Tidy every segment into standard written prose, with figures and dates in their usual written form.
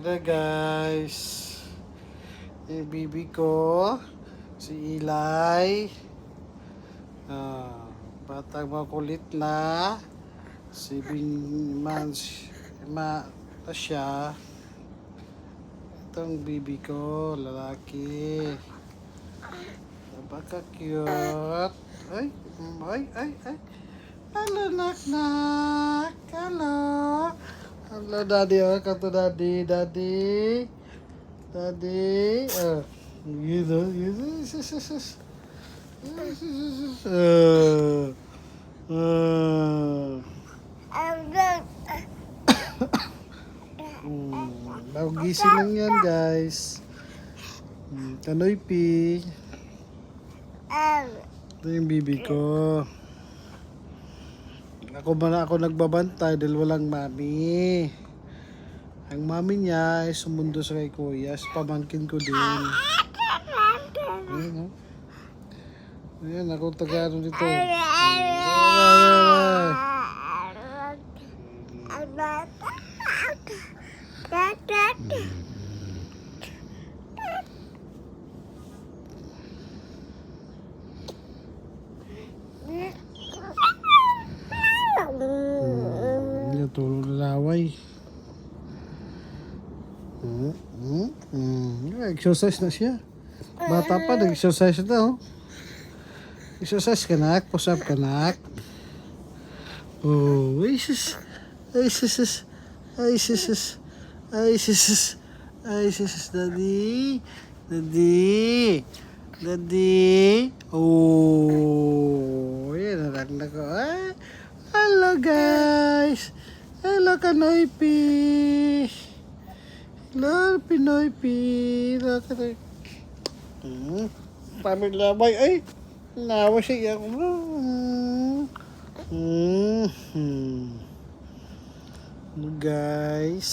Hello guys, yung bibi ko, si Eli, batang makulit na, 7 months na siya. Itong bibi ko, lalaki, baka cute. Ay, ay. Hello, nak. Hello. Hello, daddy. Kato daddy. Gitu. Bago gising lang yan, guys. Kanoy P. Ito yung bibi ko. Ako nagbabantay dahil walang mami. Ang mami niya ay sumundo sa kay kuya. Pamangkin ko din. Ayan, ayan ako taga-ano dito. Tulog na laway. Exercise na siya. Bata pa, nag-exercise na. Exercise ka, nak. Push up ka, nak. Oh, ay sis, daddy. Oh, yan anak na ko. Hello guys. Hello Kanoy P. Hello Pinoy P. Pamilya boy. Ay, nawa siya. Guys,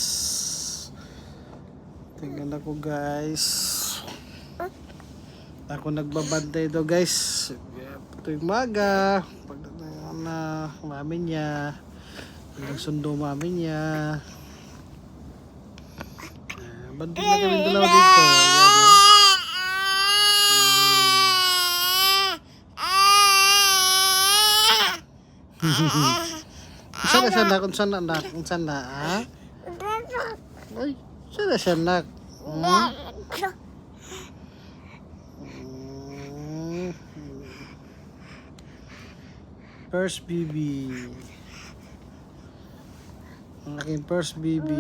tingnan ako guys. Ako nagbabantay daw guys. Ito yung maga. Pagdating na mami niya. Nagsundo mami niya. Banting na kami dalawa dito. Kung sana ha? Ay, sana siya nak. First baby. Ang aking first baby.